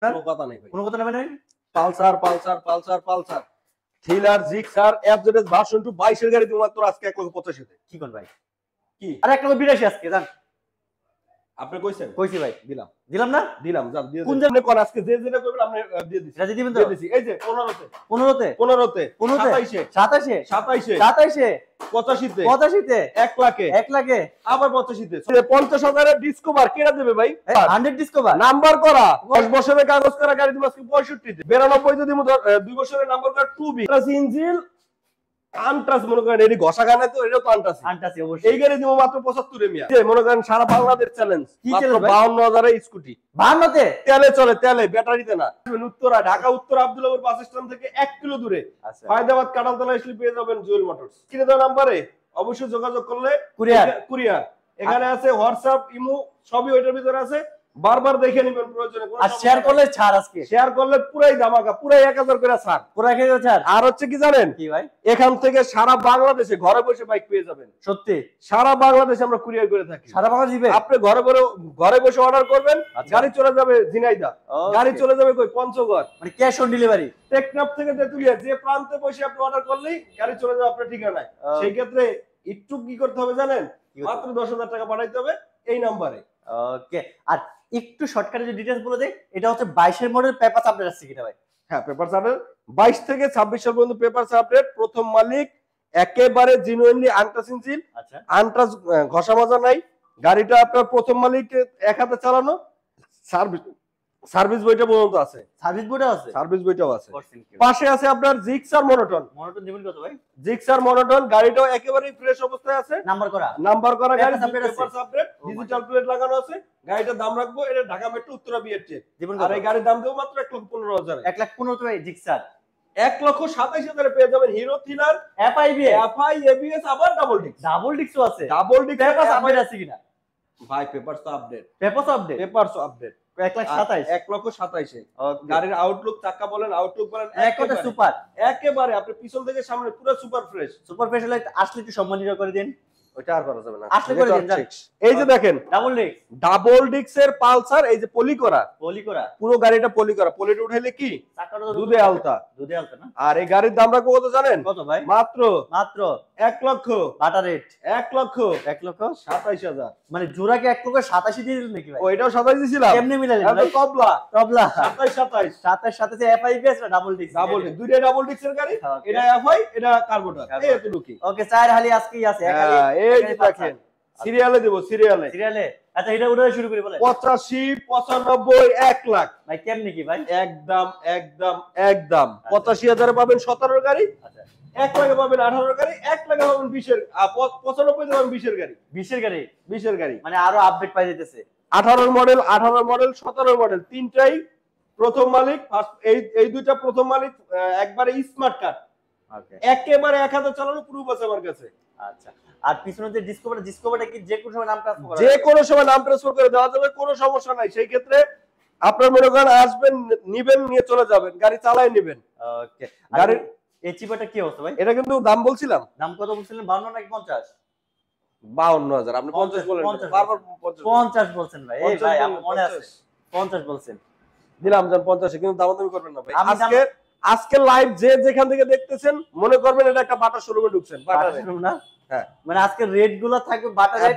কোনো কথা নাই ভাই, কোনো কথা নেবেন? Pulsar Pulsar Pulsar Pulsar thriller Gixxer FZS version 2 22 এর গাড়ি তুমি মাত্র আজকে 1,85,000 তে। কি কোন ভাই? কি আরে 1,82,000 আজকে জান। আপনি কইছেন? কইছি ভাই। দিলাম দিলাম না? দিলাম যান দিয়ে কোন দেন। আপনি কোন আজকে যে যেটা কইবেন আপনি দিয়ে দিছি। রাজি দিবেন তো? দিয়ে দিছি। এই যে 15 তে 15 তে 15 তে 15 তে 27 এ 27 এ 27 এ 27 85 এ তে 85 তে 1 লাখে 1 লাখে আবার 85 তে 50,000 এর ডিসকভার কেনা দেবে ভাই 100 ডিসকভার নাম্বার করা 10 বছরের কাগজ করা গাড়ি তুমি আজকে 65 তে 92 যদি 2 বছরের নাম্বার করা 2B প্লাস ইঞ্জিন আনটাস মনে করেন এডি ঘষা গানা তো এটা তো আনটাস আনটাসি অবশ্যই এই গাড়ি দিব মাত্র 75 এ মিয়া যে মনে করেন সারা বাংলাদেশ চ্যালেঞ্জ কি মাত্র চ্যালেঞ্জ ভাই? 52,000 এর স্কুটি 52 তে তেলে চলে তেলে ব্যাটারিতে না উত্তরা ঢাকা উত্তর আব্দুল্লাহপুর বাস স্ট্যান্ড থেকে 1 কিলো দূরে আচ্ছা ফায়দাবাদ কাটালতলা আসলে পেয়ে যাবেন জুয়েল মোটরস কিনে দেওয়া নাম্বারে অবশ্যই যোগাযোগ করলে কুরিয়ার এখানে আছে হোয়াটসঅ্যাপ ইমো সবই ওইটার ভিতরে আছে বারবার দেখে নেবেন প্রয়োজনে আর শেয়ার করলে ছাড় আজকে শেয়ার করলে পুরাই ধামাকা পুরাই 1000 করে ছাড় পুরা খেয়ে ছাড় আর হচ্ছে কি জানেন কি ভাই এখান থেকে সারা বাংলাদেশে ঘরে বসে বাইক পেয়ে যাবেন সত্যি সারা বাংলাদেশে আমরা কুরিয়ার করে থাকি সারা বাংলা দিবে আপনি ঘরে বসে অর্ডার করবেন গাড়ি চলে যাবে ঝিনাইদহ গাড়ি চলে যাবে কই পঞ্চগড় মানে ক্যাশ অন ডেলিভারি টেকনাফ থেকে তেতুলিয়া যে প্রান্তে বসে আপনি অর্ডার করলেই গাড়ি চলে যাবে আপনার ঠিকানায় সেই ক্ষেত্রে একটু কি করতে হবে জানেন মাত্র 10,000 টাকা পাঠাইতে হবে এই নম্বরে ওকে আর একটু শর্টকাটে যে ডিটেইলস বলে দেই এটা হচ্ছে 22 এর মডেল পেপারস আপডেট আছে কিটা ভাই হ্যাঁ পেপারস আপডেট 22 থেকে 26 সাল পর্যন্ত পেপারস আপডেট প্রথম মালিক একেবারে জেনুইনলি আনটাস ইঞ্জিন আচ্ছা আনটাস ঘষা মাজা নাই গাড়িটা আপনার প্রথম মালিক এক হাতে চালানো সার্ভিস বইটা পর্যন্ত আছে সার্ভিস বোর্ডে আছে সার্ভিস বইটাও আছে পাশে আছে আপনার জিক্সার মনোটন দিবেন কত ভাই জিক্সার মনোটন গাড়িটাও একেবারে ফ্রেশ অবস্থায় আছে নাম্বার করা গাড়ি পেপারস আপডেট ডিজিটাল প্লেট লাগানো আছে গাড়িটার দাম রাখবো এটা ঢাকা মেট্রো উত্তরা বিএটি আর এই গাড়ির দাম দেব মাত্র 1,15,000 1,15,000 ভাই জিক্সার 1,27,000 পেয়ে যাবেন হিরো থ্রিলার এফআই এবিএস আবার ডাবল ডিক্সও আছে ডাবল ডিক্স পেপারস আপডেট আছে কিনা ভাই পেপারস তো আপডেট পেপারস আপডেট 1,27,000 গাড়ির আউটলুক চাকা বলেন আউটলুক বলেন একটা সুপার একেবারে আপনি পিছন থেকে সামনে পুরো সুপার ফ্রেশ হলে আসলে একটু সম্মানিত করে দিন ওটা আর করা যাবে না আসলে করে দিন এই যে দেখেন ডাবল ডিক্সের পালসার এই যে পলি করা পুরো গাড়িটা পলি করা পলিটা উঠাইলে কি দুধে আলতা না আর এই গাড়ির দাম রাখবো কত জানেন কত ভাই মাত্র 1 লক্ষ বাটা রেট 1,27,000 মানে জোড়া কি 1,87,000 দিয়ে দিলেন নাকি ভাই ওইটাও 27 দিছিলাম কেমনে মিলালেন ভাই তবলা 27 সাথে এফআইবিএস না ডাবল ডিক্স দুইটা ডাবল ডিক্সের গাড়ি এটা এফআই এটা কার্বোটার এই এতটুকুই ওকে চার হালি আজকেই আছে এক হালি এই যে দেখেন সিরিয়ালে দেব সিরিয়ালে আচ্ছা এটা উঠে শুরু করি বলে 85 95 1 লাখ ভাই কেমনে কি ভাই একদম 85,000 পাবেন 17 গাড়ি আচ্ছা 1 লাখে পাবেন 18 গাড়ি 1 লাখে পাবেন 20 এর 95 তে পাবেন 20 এর গাড়ি মানে আরো আপডেট পাই যেতেছে 18 মডেল 17 মডেল তিনটাই প্রথম মালিক এই দুইটা প্রথম মালিক একবারে স্মার্ট কার্ড ওকে একেবারে 1000 চালানো প্রুফ আছে আমার কাছে আচ্ছা আর পিছনে যে ডিসকভারটা কি যে কোনো সময় নাম ট্রান্সফার করে দেওয়া যাবে কোনো সমস্যা নাই সেই ক্ষেত্রে আপনার মনে করেন আসবেন নিবেন নিয়ে চলে যাবেন গাড়ি চালায় নেবেন ওকে গাড়ির এই চিপাটা কি অবস্থা ভাই এটা কিন্তু দাম বলছিলাম দাম কত বলছিলেন 52 নাকি 50 52,000 আপনি 50 বলেন বারবার 50 বলছেন ভাই এই ভাই আমার মনে আছে 50 বলছেন দিলাম জান 50 কিন্তু দামাদামি করবেন না ভাই আজকে লাইভ যে যেখান থেকে দেখতেছেন মনে করবেন এটা একটা বাটা শোরুমে ঢুকছেন বাটা শোরুম না হ্যাঁ মানে আজকে রেট গুলো থাকবে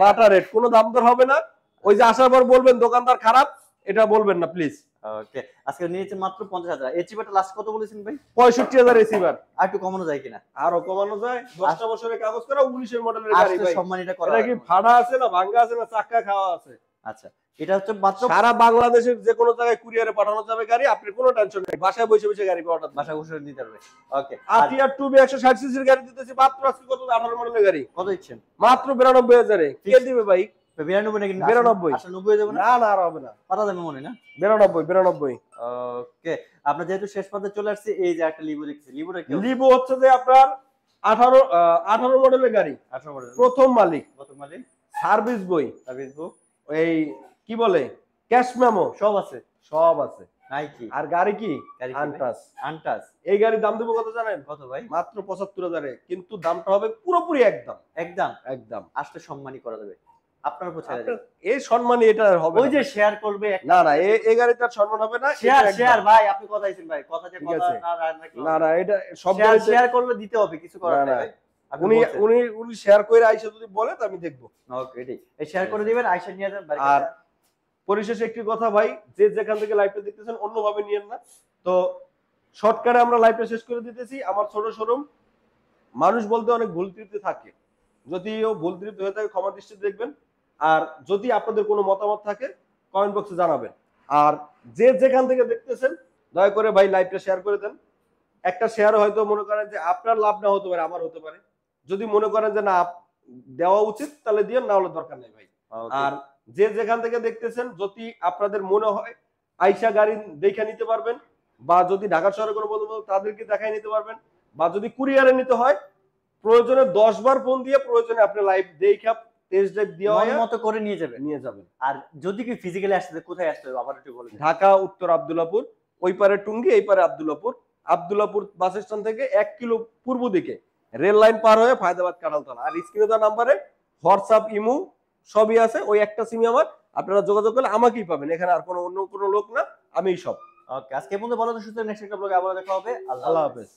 বাটা রেট কোনো দাম দর হবে না ওই যে আসার পর বলবেন দোকানদার খারাপ এটা বলবেন না প্লিজ ওকে আজকে নিয়েছে মাত্র 50,000 এই চিপাটা লাস্ট কত বলেছেন ভাই 65,000 রিসিভার আর একটু কমানো যায় কিনা আরো কমানো যায় 10টা বছরের কাগজ করা 19 এর মডেলের গাড়ি ভাই সম্মানিত করা এটা কি ফাড়া আছে না ভাঙা আছে না চাকা খাওয়া আছে আচ্ছা এটা হচ্ছে মাত্র সারা বাংলাদেশের যে কোনো জায়গায় কুরিয়ারে পাঠানো যাবে গাড়ি আপনি কোনো টেনশন নেই বাসায় বসে গাড়ি পাঠাতে বাসায় বসে নিতে পারবে ওকে আটিয়ার 2B 160 সিসির গাড়ি দিতেছি মাত্র আজকে কত 18 মডেলের গাড়ি কত দিচ্ছেন মাত্র 92,000 এ কে দিবে ভাই 92 নাকি 92 আসলে 90 যাবে না না আর হবে না পাতা যাবে মনে না 92 ওকে আপনারা যেহেতু শেষ পর্যন্ত চলে আসছে এই যে একটা লিভো দেখছি লিভোটা কি লিভো হচ্ছে যে আপনার 18 মডেলের গাড়ি 18 মডেল প্রথম মালিক সার্ভিস বই এই কি বলে ক্যাশ মেমো সব আছে নাইকি আর গাড়ি কি আনটাস এই গাড়ির দাম দেবো কত জানেন কত ভাই মাত্র 75,000 এ কিন্তু দামটা হবে পুরোপুরি একদম আসলে সম্মানই করা যাবে আপনার উপর ছেড়ে দিই। এই সম্মানই এটা হবে ওই যে শেয়ার করবে না না এই গাড়িতে আর সম্মান হবে না। শেয়ার ভাই আপনি কথা দিয়েছেন ভাই, কথা যে ঠিক কথা আছে। না না এটা সব শেয়ার করলে দিতে হবে, কিছু করার না, নাই না। ভাই। আপনি উনি বলছেন। উনি উনি শেয়ার করে আইসা যদি বলে তো আমি দেখবো। ওকে এটাই। এই শেয়ার করে দিবেন, আয়শা নিয়ে যান বাড়ি। আর পরিশেষে একটি কথা ভাই, যে যেখান থেকে লাইভটা দেখতেছেন অন্যভাবে নিয়েন না। তো শর্টকাটে আমরা লাইভটা শেষ করে দিতেছি। আমার ছোট শোরুম, মানুষ বলতে অনেক ভুল ত্রুটি থাকে, যদিও ভুল ত্রুটি হয়ে থাকে ক্ষমা দৃষ্টিতে দেখবেন। আর যদি আপনাদের কোনো মতামত থাকে কমেন্ট বক্সে জানাবেন। আর যে যেখান থেকে দেখতেছেন দয়া করে ভাই লাইভটা শেয়ার করে দেন। একটা শেয়ার হয়তো মনে করেন যে আপনার লাভ না হতে পারে, আমার হতে পারে। যদি মনে করেন যে না দেওয়া উচিত তাহলে দিয়েন, না হলে দরকার নেই ভাই। আর যে যেখান থেকে দেখতেছেন যদি আপনাদের মনে হয় আইসা গাড়ি দেখে নিতে পারবেন, বা যদি ঢাকা শহরে কোনো বন্ধু তাদেরকে দেখাই নিতে পারবেন, বা যদি কুরিয়ারে নিতে হয় প্রয়োজনে 10 বার ফোন দিয়ে প্রয়োজনে আপনি লাইভ দেখা টেস্ট ড্রাইভ দেওয়া হয় মতো করে নিয়ে যাবেন। আর যদি কি ফিজিক্যালি আসতে কোথায় আসতে হবে আবার একটু বলুন। ঢাকা উত্তর আব্দুল্লাহপুর, ওই পারে টুঙ্গি এই পারে আব্দুল্লাহপুর। আব্দুল্লাহপুর বাস স্ট্যান্ড থেকে 1 কিলো পূর্ব দিকে রেল লাইন পার হয়ে ফায়দাবাদ কাঁঠালতলা। আর স্ক্রিনে দেওয়া নাম্বারে হোয়াটসঅ্যাপ ইমো সবই আছে, ওই একটা সিমই আমার। আপনারা যোগাযোগ করলে আমাকেই পাবেন, এখানে আর অন্য কোনো লোক না, আমিই সব। ওকে আজকে পর্যন্ত ভালো সুস্থ, নেক্সট একটা ব্লগে আবার দেখা হবে। আল্লাহ হাফেজ।